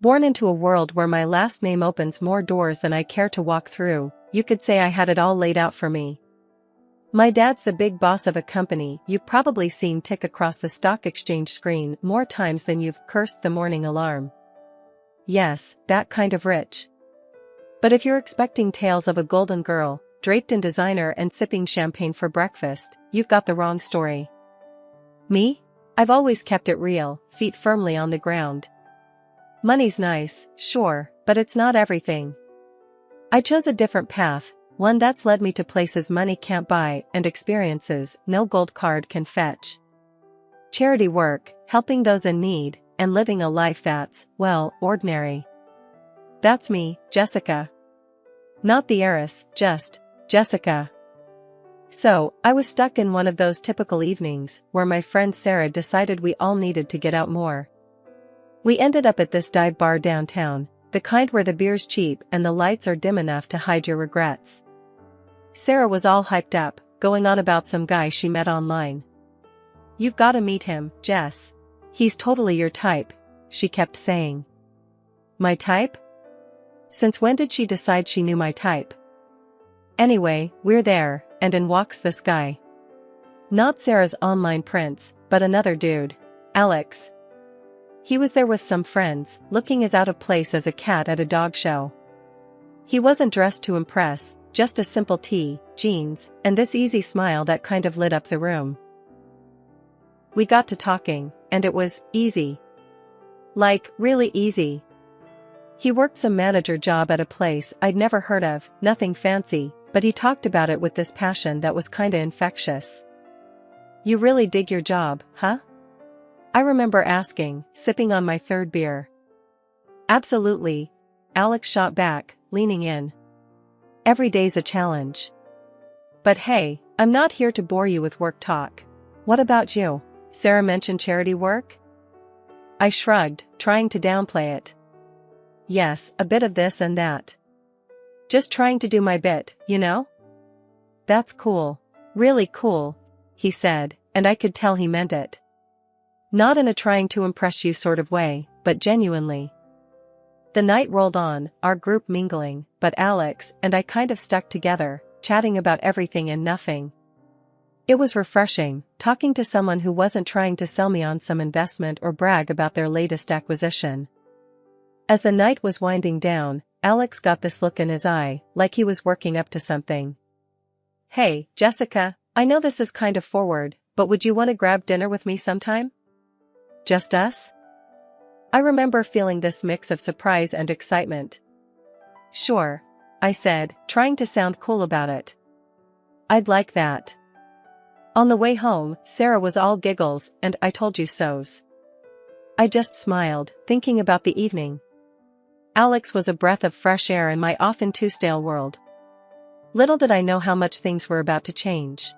Born into a world where my last name opens more doors than I care to walk through, you could say I had it all laid out for me. My dad's the big boss of a company you've probably seen tick across the stock exchange screen more times than you've cursed the morning alarm. Yes, that kind of rich. But if you're expecting tales of a golden girl, draped in designer and sipping champagne for breakfast, you've got the wrong story. Me? I've always kept it real, feet firmly on the ground. Money's nice, sure, but it's not everything. I chose a different path, one that's led me to places money can't buy and experiences no gold card can fetch. Charity work, helping those in need, and living a life that's, well, ordinary. That's me, Jessica. Not the heiress, just Jessica. So, I was stuck in one of those typical evenings where my friend Sarah decided we all needed to get out more. We ended up at this dive bar downtown, the kind where the beer's cheap and the lights are dim enough to hide your regrets. Sarah was all hyped up, going on about some guy she met online. "You've gotta meet him, Jess. He's totally your type," she kept saying. My type? Since when did she decide she knew my type? Anyway, we're there, and in walks this guy. Not Sarah's online prince, but another dude, Alex. He was there with some friends, looking as out of place as a cat at a dog show. He wasn't dressed to impress, just a simple tee, jeans, and this easy smile that kind of lit up the room. We got to talking, and it was easy. Like, really easy. He worked some manager job at a place I'd never heard of, nothing fancy, but he talked about it with this passion that was kinda infectious. "You really dig your job, huh?" I remember asking, sipping on my third beer. "Absolutely," Alex shot back, leaning in. "Every day's a challenge. But hey, I'm not here to bore you with work talk. What about you?" Sarah mentioned charity work. I shrugged, trying to downplay it. "Yes, a bit of this and that. Just trying to do my bit, you know?" "That's cool. Really cool," he said, and I could tell he meant it. Not in a trying to impress you sort of way, but genuinely. The night rolled on, our group mingling, but Alex and I kind of stuck together, chatting about everything and nothing. It was refreshing, talking to someone who wasn't trying to sell me on some investment or brag about their latest acquisition. As the night was winding down, Alex got this look in his eye, like he was working up to something. "Hey, Jessica, I know this is kind of forward, but would you want to grab dinner with me sometime? Just us?" I remember feeling this mix of surprise and excitement. "Sure," I said, trying to sound cool about it. "I'd like that." On the way home, Sarah was all giggles and "I told you so's." I just smiled, thinking about the evening. Alex was a breath of fresh air in my often too stale world. Little did I know how much things were about to change.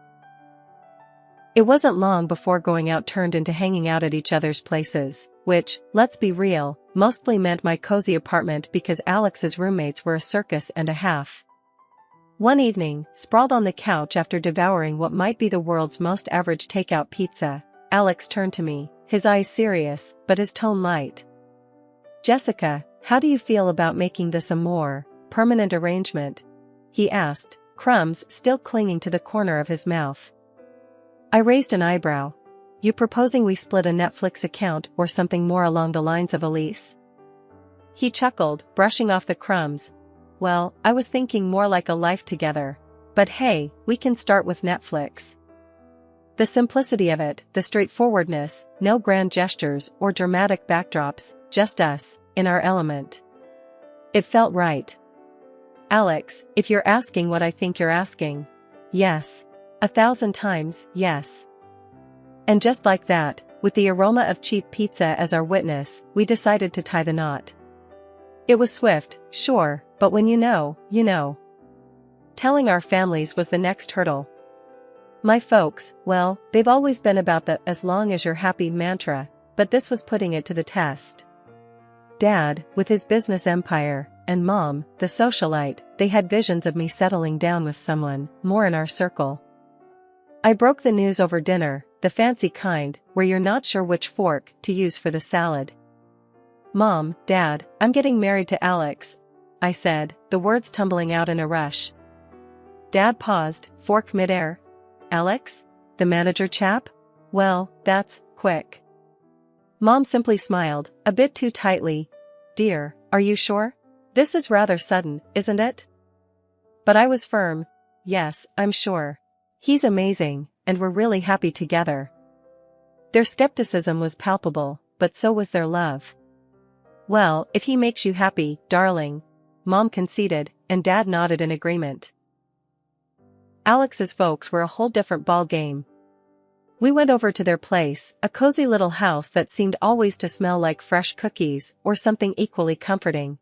It wasn't long before going out turned into hanging out at each other's places, which, let's be real, mostly meant my cozy apartment because Alex's roommates were a circus and a half. One evening, sprawled on the couch after devouring what might be the world's most average takeout pizza, Alex turned to me, his eyes serious, but his tone light. "Jessica, how do you feel about making this a more permanent arrangement?" he asked, crumbs still clinging to the corner of his mouth. I raised an eyebrow. "You proposing we split a Netflix account or something more along the lines of a lease?" He chuckled, brushing off the crumbs. "Well, I was thinking more like a life together. But hey, we can start with Netflix." The simplicity of it, the straightforwardness, no grand gestures or dramatic backdrops, just us, in our element. It felt right. "Alex, if you're asking what I think you're asking, yes. 1,000 times, yes." And just like that, with the aroma of cheap pizza as our witness, we decided to tie the knot. It was swift, sure, but when you know, you know. Telling our families was the next hurdle. My folks, well, they've always been about the "as long as you're happy" mantra, but this was putting it to the test. Dad, with his business empire, and Mom, the socialite, they had visions of me settling down with someone more in our circle. I broke the news over dinner, the fancy kind, where you're not sure which fork to use for the salad. "Mom, Dad, I'm getting married to Alex," I said, the words tumbling out in a rush. Dad paused, fork midair. "Alex? The manager chap? Well, that's quick." Mom simply smiled, a bit too tightly. "Dear, are you sure? This is rather sudden, isn't it?" But I was firm. "Yes, I'm sure. He's amazing, and we're really happy together." Their skepticism was palpable, but so was their love. "Well, if he makes you happy, darling," Mom conceded, and Dad nodded in agreement. Alex's folks were a whole different ball game. We went over to their place, a cozy little house that seemed always to smell like fresh cookies or something equally comforting.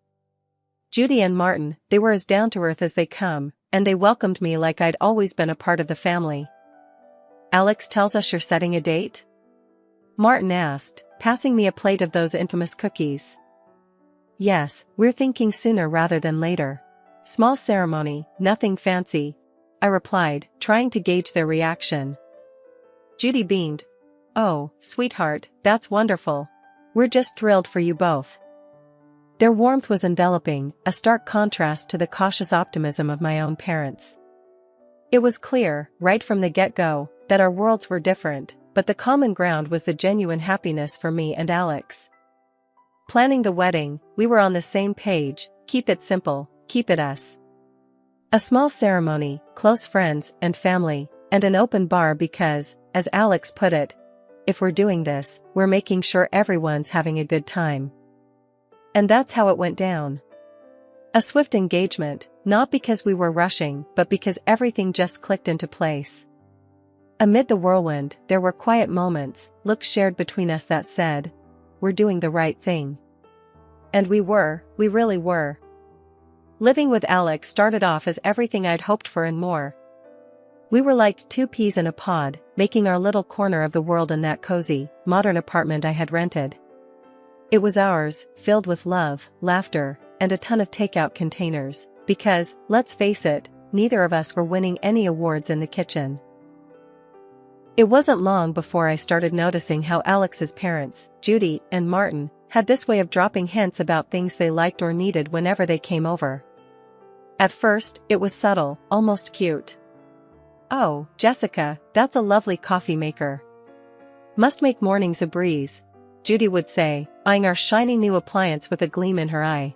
Judy and Martin, they were as down-to-earth as they come, and they welcomed me like I'd always been a part of the family. "Alex tells us you're setting a date?" Martin asked, passing me a plate of those infamous cookies. "Yes, we're thinking sooner rather than later. Small ceremony, nothing fancy," I replied, trying to gauge their reaction. Judy beamed. "Oh, sweetheart, that's wonderful. We're just thrilled for you both." Their warmth was enveloping, a stark contrast to the cautious optimism of my own parents. It was clear, right from the get-go, that our worlds were different, but the common ground was the genuine happiness for me and Alex. Planning the wedding, we were on the same page: keep it simple, keep it us. A small ceremony, close friends and family, and an open bar because, as Alex put it, if we're doing this, we're making sure everyone's having a good time. And that's how it went down. A swift engagement, not because we were rushing, but because everything just clicked into place. Amid the whirlwind, there were quiet moments, looks shared between us that said, "We're doing the right thing." And we really were. Living with Alex started off as everything I'd hoped for and more. We were like two peas in a pod, making our little corner of the world in that cozy, modern apartment I had rented. It was ours, filled with love, laughter, and a ton of takeout containers, because, let's face it, neither of us were winning any awards in the kitchen. It wasn't long before I started noticing how Alex's parents, Judy and Martin, had this way of dropping hints about things they liked or needed whenever they came over. At first, it was subtle, almost cute. "Oh, Jessica, that's a lovely coffee maker. Must make mornings a breeze," Judy would say, eyeing our shiny new appliance with a gleam in her eye.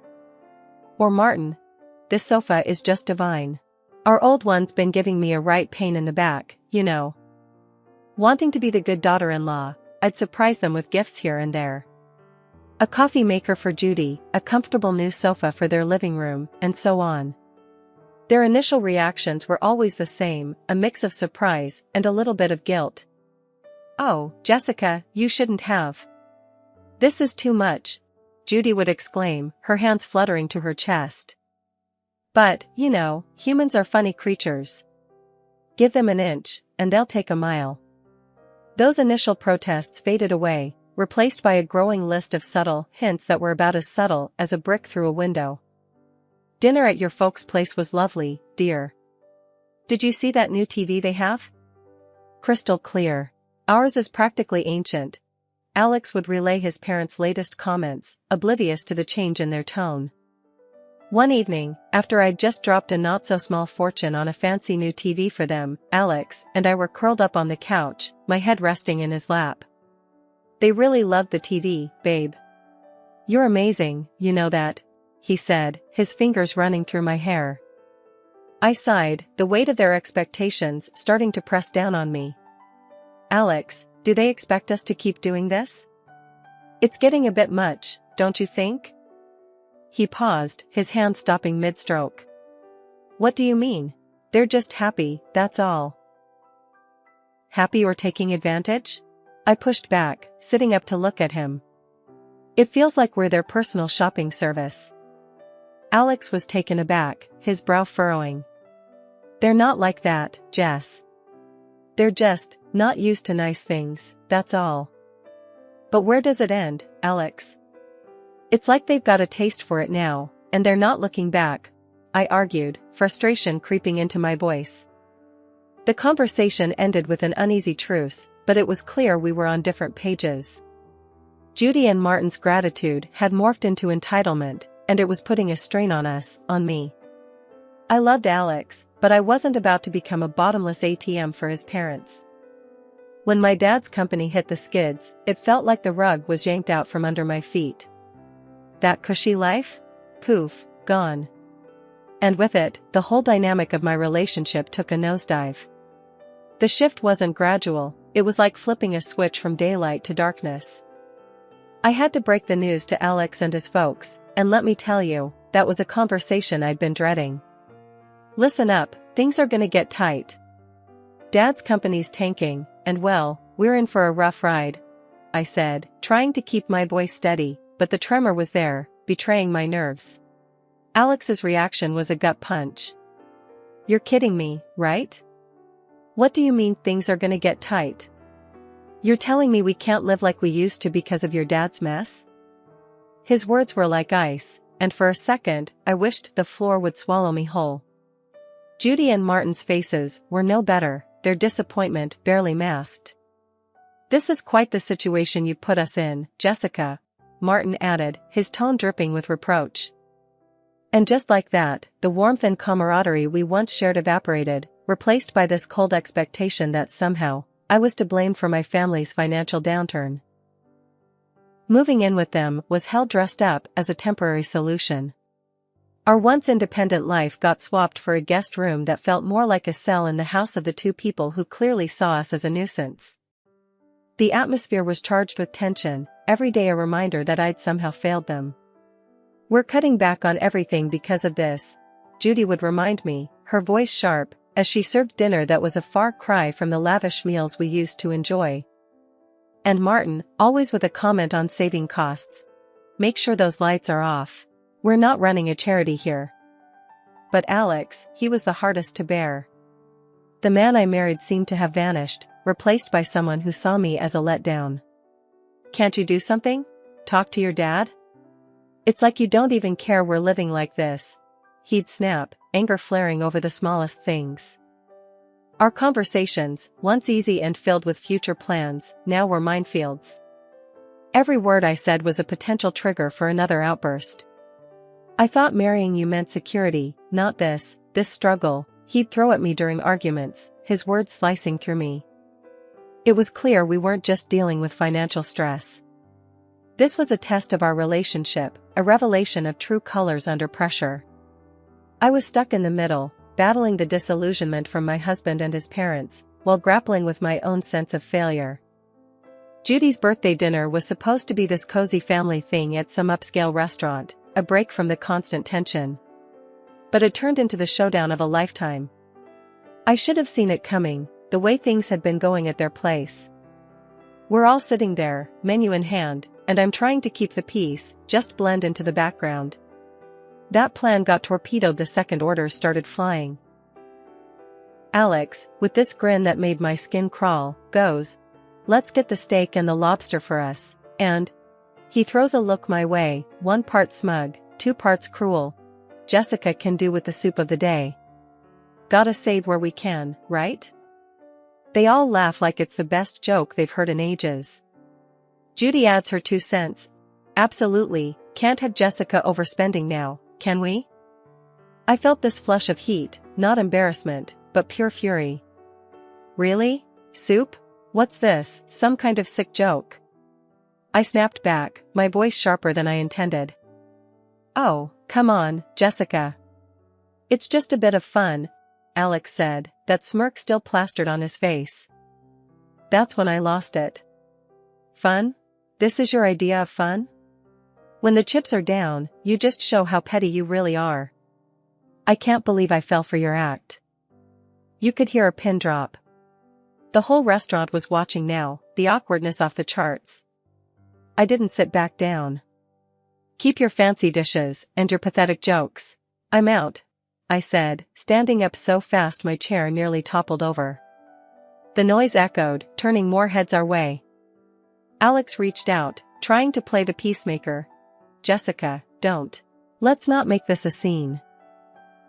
Or Martin, "This sofa is just divine. Our old one's been giving me a right pain in the back, you know." Wanting to be the good daughter-in-law, I'd surprise them with gifts here and there. A coffee maker for Judy, a comfortable new sofa for their living room, and so on. Their initial reactions were always the same, a mix of surprise and a little bit of guilt. "Oh, Jessica, you shouldn't have. This is too much," Judy would exclaim, her hands fluttering to her chest. "But, you know, humans are funny creatures. Give them an inch, and they'll take a mile." Those initial protests faded away, replaced by a growing list of subtle hints that were about as subtle as a brick through a window. "Dinner at your folks' place was lovely, dear. Did you see that new TV they have? Crystal clear. Ours is practically ancient." Alex would relay his parents' latest comments, oblivious to the change in their tone. One evening, after I'd just dropped a not-so-small fortune on a fancy new TV for them, Alex and I were curled up on the couch, my head resting in his lap. "They really loved the TV, babe. You're amazing, you know that," he said, his fingers running through my hair. I sighed, the weight of their expectations starting to press down on me. "Alex, do they expect us to keep doing this? It's getting a bit much, don't you think?" He paused, his hand stopping mid-stroke. "What do you mean? They're just happy, that's all." "Happy or taking advantage?" I pushed back, sitting up to look at him. "It feels like we're their personal shopping service." Alex was taken aback, his brow furrowing. "They're not like that, Jess. They're just not used to nice things, that's all." "But where does it end, Alex?" "It's like they've got a taste for it now, and they're not looking back," I argued, frustration creeping into my voice. The conversation ended with an uneasy truce, but it was clear we were on different pages. Judy and Martin's gratitude had morphed into entitlement, and it was putting a strain on us, on me. I loved Alex, but I wasn't about to become a bottomless ATM for his parents. When my dad's company hit the skids, it felt like the rug was yanked out from under my feet. That cushy life? Poof, gone. And with it, the whole dynamic of my relationship took a nosedive. The shift wasn't gradual, it was like flipping a switch from daylight to darkness. I had to break the news to Alex and his folks, and let me tell you, that was a conversation I'd been dreading. Listen up, things are gonna get tight. Dad's company's tanking, and well, we're in for a rough ride, I said, trying to keep my voice steady, but the tremor was there, betraying my nerves. Alex's reaction was a gut punch. You're kidding me, right? What do you mean things are gonna get tight? You're telling me we can't live like we used to because of your dad's mess? His words were like ice, and for a second, I wished the floor would swallow me whole. Judy and Martin's faces were no better, their disappointment barely masked. This is quite the situation you put us in, Jessica, Martin added, his tone dripping with reproach. And just like that, the warmth and camaraderie we once shared evaporated, replaced by this cold expectation that somehow, I was to blame for my family's financial downturn. Moving in with them was hell dressed up as a temporary solution. Our once independent life got swapped for a guest room that felt more like a cell in the house of the two people who clearly saw us as a nuisance. The atmosphere was charged with tension, every day a reminder that I'd somehow failed them. We're cutting back on everything because of this, Judy would remind me, her voice sharp, as she served dinner that was a far cry from the lavish meals we used to enjoy. And Martin, always with a comment on saving costs. Make sure those lights are off. We're not running a charity here. But Alex, he was the hardest to bear. The man I married seemed to have vanished, replaced by someone who saw me as a letdown. Can't you do something? Talk to your dad? It's like you don't even care we're living like this. He'd snap, anger flaring over the smallest things. Our conversations, once easy and filled with future plans, now were minefields. Every word I said was a potential trigger for another outburst. I thought marrying you meant security, not this struggle, he'd throw at me during arguments, his words slicing through me. It was clear we weren't just dealing with financial stress. This was a test of our relationship, a revelation of true colors under pressure. I was stuck in the middle, battling the disillusionment from my husband and his parents, while grappling with my own sense of failure. Judy's birthday dinner was supposed to be this cozy family thing at some upscale restaurant, a break from the constant tension. But it turned into the showdown of a lifetime. I should have seen it coming, the way things had been going at their place. We're all sitting there, menu in hand, and I'm trying to keep the peace, just blend into the background. That plan got torpedoed the second orders started flying. Alex, with this grin that made my skin crawl, goes, "Let's get the steak and the lobster for us," and he throws a look my way, 1 part smug, 2 parts cruel. Jessica can do with the soup of the day. Gotta save where we can, right? They all laugh like it's the best joke they've heard in ages. Judy adds her 2 cents. Absolutely, can't have Jessica overspending now, can we? I felt this flush of heat, not embarrassment, but pure fury. Really? Soup? What's this, some kind of sick joke? I snapped back, my voice sharper than I intended. Oh, come on, Jessica. It's just a bit of fun, Alex said, that smirk still plastered on his face. That's when I lost it. Fun? This is your idea of fun? When the chips are down, you just show how petty you really are. I can't believe I fell for your act. You could hear a pin drop. The whole restaurant was watching now, the awkwardness off the charts. I didn't sit back down. Keep your fancy dishes and your pathetic jokes. I'm out, I said, standing up so fast my chair nearly toppled over. The noise echoed, turning more heads our way. Alex reached out, trying to play the peacemaker. Jessica, don't. Let's not make this a scene.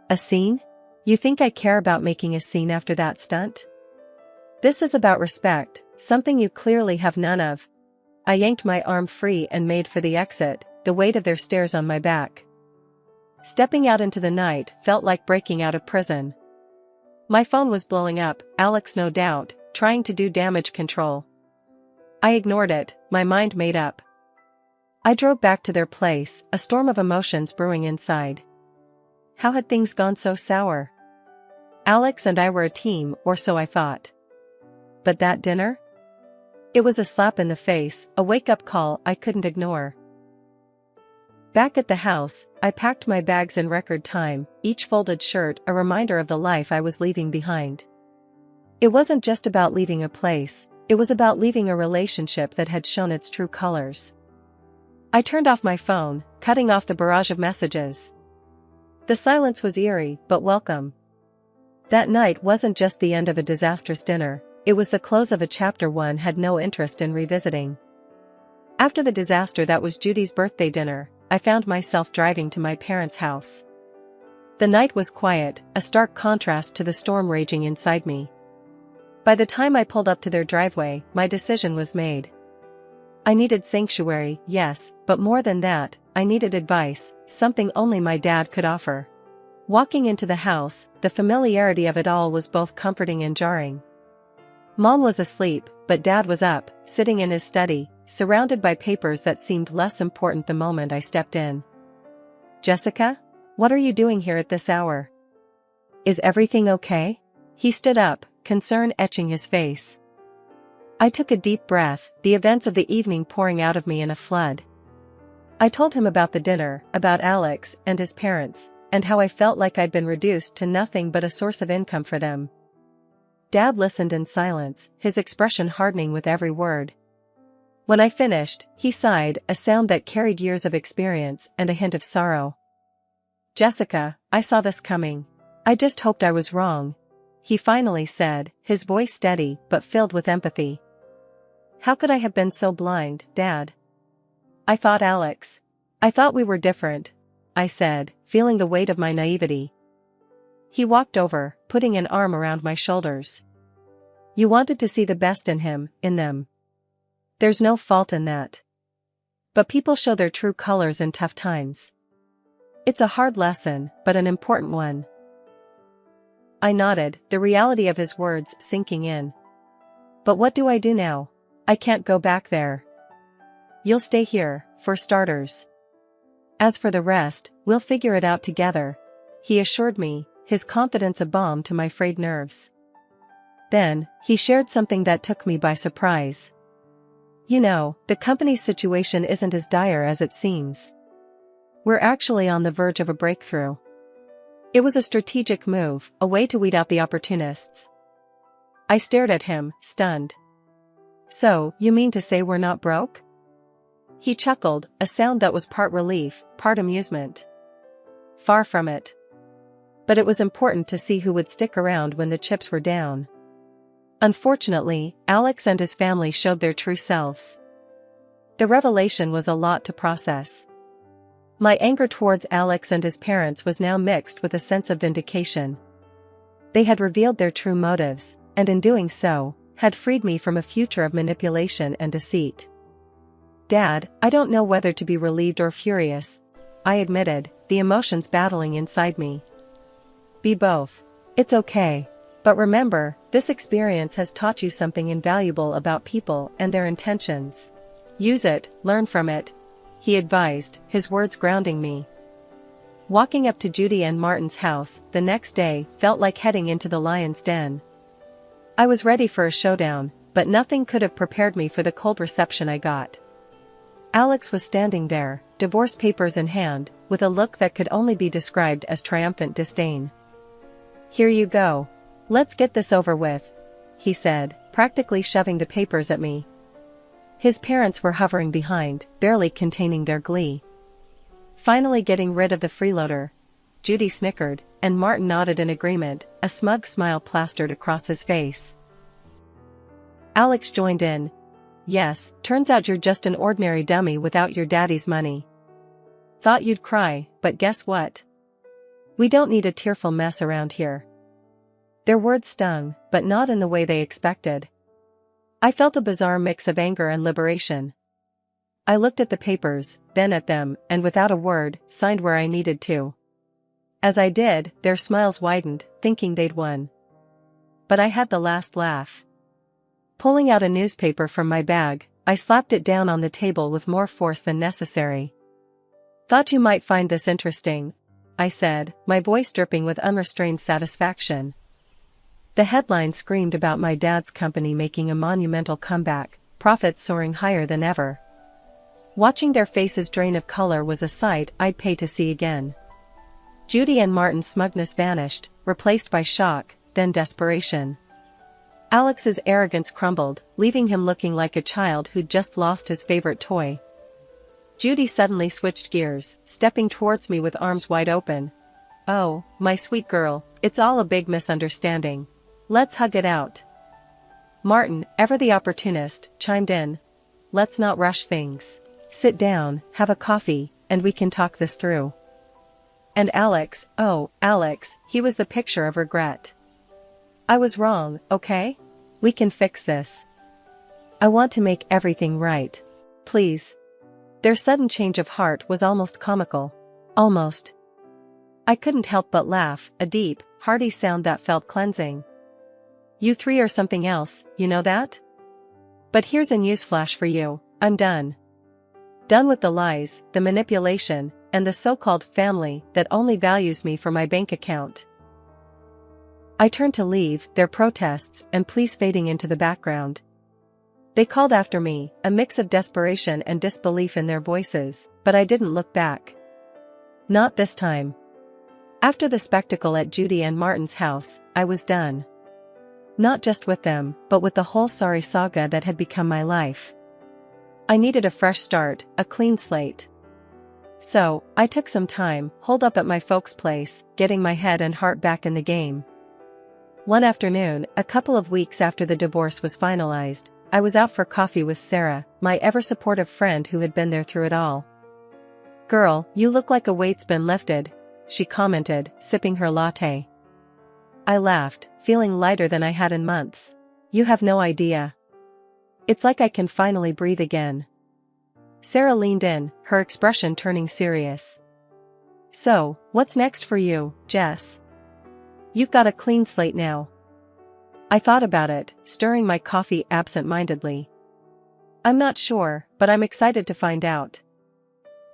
A scene? You think I care about making a scene after that stunt? This is about respect, something you clearly have none of. I yanked my arm free and made for the exit, the weight of their stares on my back. Stepping out into the night felt like breaking out of prison. My phone was blowing up, Alex no doubt, trying to do damage control. I ignored it, my mind made up. I drove back to their place, a storm of emotions brewing inside. How had things gone so sour? Alex and I were a team, or so I thought. But that dinner? It was a slap in the face, a wake-up call I couldn't ignore. Back at the house, I packed my bags in record time, each folded shirt a reminder of the life I was leaving behind. It wasn't just about leaving a place, it was about leaving a relationship that had shown its true colors. I turned off my phone, cutting off the barrage of messages. The silence was eerie, but welcome. That night wasn't just the end of a disastrous dinner, it was the close of a chapter one had no interest in revisiting. After the disaster that was Judy's birthday dinner, I found myself driving to my parents' house. The night was quiet, a stark contrast to the storm raging inside me. By the time I pulled up to their driveway, my decision was made. I needed sanctuary, yes, but more than that, I needed advice, something only my dad could offer. Walking into the house, the familiarity of it all was both comforting and jarring. Mom was asleep, but Dad was up, sitting in his study, surrounded by papers that seemed less important the moment I stepped in. "Jessica? What are you doing here at this hour? Is everything okay?" He stood up, concern etching his face. I took a deep breath, the events of the evening pouring out of me in a flood. I told him about the dinner, about Alex and his parents, and how I felt like I'd been reduced to nothing but a source of income for them. Dad listened in silence, his expression hardening with every word. When I finished, he sighed, a sound that carried years of experience and a hint of sorrow. "Jessica, I saw this coming. I just hoped I was wrong," he finally said, his voice steady but filled with empathy. "How could I have been so blind, Dad?" "I thought Alex. I thought we were different," I said, feeling the weight of my naivety. He walked over, putting an arm around my shoulders. "You wanted to see the best in him, in them. There's no fault in that. But people show their true colors in tough times. It's a hard lesson, but an important one." I nodded, the reality of his words sinking in. "But what do I do now? I can't go back there." "You'll stay here, for starters. As for the rest, we'll figure it out together," he assured me, his confidence a balm to my frayed nerves. Then, he shared something that took me by surprise. "You know, the company's situation isn't as dire as it seems. We're actually on the verge of a breakthrough." It was a strategic move, a way to weed out the opportunists. I stared at him, stunned. "So, you mean to say we're not broke?" He chuckled, a sound that was part relief, part amusement. "Far from it. But it was important to see who would stick around when the chips were down. Unfortunately, Alex and his family showed their true selves. The revelation was a lot to process. My anger towards Alex and his parents was now mixed with a sense of vindication. They had revealed their true motives, and in doing so, had freed me from a future of manipulation and deceit. "Dad, I don't know whether to be relieved or furious," I admitted, the emotions battling inside me. "Be both. It's okay. But remember, this experience has taught you something invaluable about people and their intentions. Use it, learn from it," he advised, his words grounding me. Walking up to Judy and Martin's house the next day felt like heading into the lion's den. I was ready for a showdown, but nothing could have prepared me for the cold reception I got. Alex was standing there, divorce papers in hand, with a look that could only be described as triumphant disdain. "Here you go. Let's get this over with," he said, practically shoving the papers at me. His parents were hovering behind, barely containing their glee. Finally getting rid of the freeloader. Judy snickered, and Martin nodded in agreement, a smug smile plastered across his face. Alex joined in. "Yes, turns out you're just an ordinary dummy without your daddy's money. Thought you'd cry, but guess what? We don't need a tearful mess around here." Their words stung, but not in the way they expected. I felt a bizarre mix of anger and liberation. I looked at the papers, then at them, and without a word, signed where I needed to. As I did, their smiles widened, thinking they'd won. But I had the last laugh. Pulling out a newspaper from my bag, I slapped it down on the table with more force than necessary. "Thought you might find this interesting," I said, my voice dripping with unrestrained satisfaction. The headline screamed about my dad's company making a monumental comeback, profits soaring higher than ever. Watching their faces drain of color was a sight I'd pay to see again. Judy and Martin's smugness vanished, replaced by shock, then desperation. Alex's arrogance crumbled, leaving him looking like a child who'd just lost his favorite toy. Judy suddenly switched gears, stepping towards me with arms wide open. "Oh, my sweet girl, it's all a big misunderstanding. Let's hug it out." Martin, ever the opportunist, chimed in. "Let's not rush things. Sit down, have a coffee, and we can talk this through." And Alex, oh, Alex, he was the picture of regret. "I was wrong, okay? We can fix this. I want to make everything right. Please." Their sudden change of heart was almost comical. Almost. I couldn't help but laugh, a deep, hearty sound that felt cleansing. "You three are something else, you know that? But here's a newsflash for you, I'm done. Done with the lies, the manipulation, and the so-called family that only values me for my bank account." I turned to leave, their protests and pleas fading into the background. They called after me, a mix of desperation and disbelief in their voices, but I didn't look back. Not this time. After the spectacle at Judy and Martin's house, I was done. Not just with them, but with the whole sorry saga that had become my life. I needed a fresh start, a clean slate. So, I took some time, holed up at my folks' place, getting my head and heart back in the game. One afternoon, a couple of weeks after the divorce was finalized, I was out for coffee with Sarah, my ever-supportive friend who had been there through it all. "Girl, you look like a weight's been lifted," she commented, sipping her latte. I laughed, feeling lighter than I had in months. "You have no idea. It's like I can finally breathe again." Sarah leaned in, her expression turning serious. "So, what's next for you, Jess? You've got a clean slate now." I thought about it, stirring my coffee absent-mindedly. "I'm not sure, but I'm excited to find out.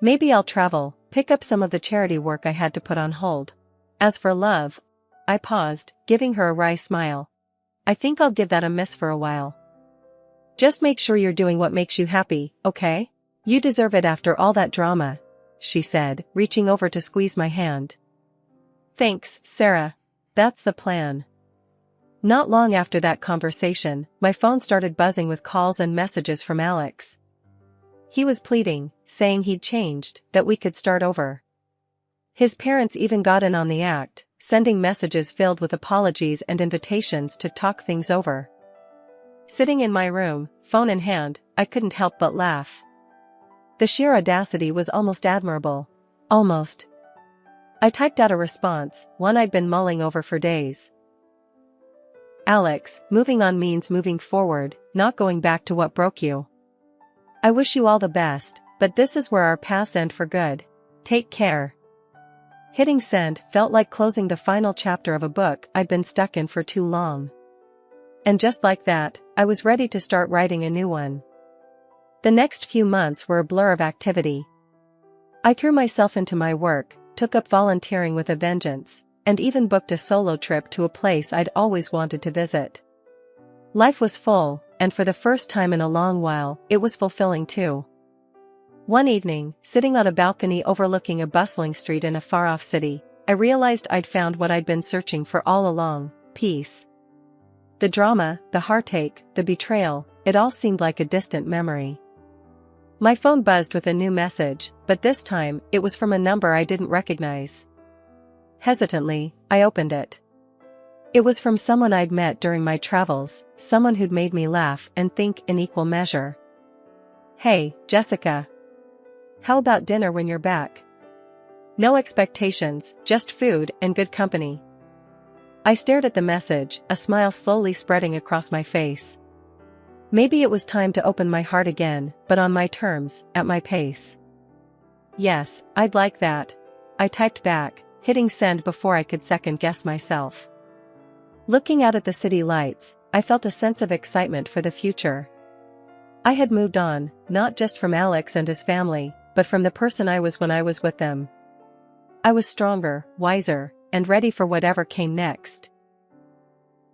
Maybe I'll travel, pick up some of the charity work I had to put on hold. As for love," I paused, giving her a wry smile. "I think I'll give that a miss for a while. Just make sure you're doing what makes you happy, okay? You deserve it after all that drama," she said, reaching over to squeeze my hand. "Thanks, Sarah. That's the plan." Not long after that conversation, my phone started buzzing with calls and messages from Alex. He was pleading, saying he'd changed, that we could start over. His parents even got in on the act, sending messages filled with apologies and invitations to talk things over. Sitting in my room, phone in hand, I couldn't help but laugh. The sheer audacity was almost admirable. Almost. I typed out a response, one I'd been mulling over for days. "Alex, moving on means moving forward, not going back to what broke you. I wish you all the best, but this is where our paths end for good. Take care." Hitting send felt like closing the final chapter of a book I'd been stuck in for too long. And just like that, I was ready to start writing a new one. The next few months were a blur of activity. I threw myself into my work, took up volunteering with a vengeance, and even booked a solo trip to a place I'd always wanted to visit. Life was full, and for the first time in a long while, it was fulfilling too. One evening, sitting on a balcony overlooking a bustling street in a far-off city, I realized I'd found what I'd been searching for all along: peace. The drama, the heartache, the betrayal, it all seemed like a distant memory. My phone buzzed with a new message, but this time, it was from a number I didn't recognize. Hesitantly, I opened it. It was from someone I'd met during my travels, someone who'd made me laugh and think in equal measure. "Hey, Jessica. How about dinner when you're back? No expectations, just food and good company." I stared at the message, a smile slowly spreading across my face. Maybe it was time to open my heart again, but on my terms, at my pace. Yes, I'd like that. I typed back, hitting send before I could second-guess myself. Looking out at the city lights, I felt a sense of excitement for the future. I had moved on, not just from Alex and his family, but from the person I was when I was with them. I was stronger, wiser, and ready for whatever came next.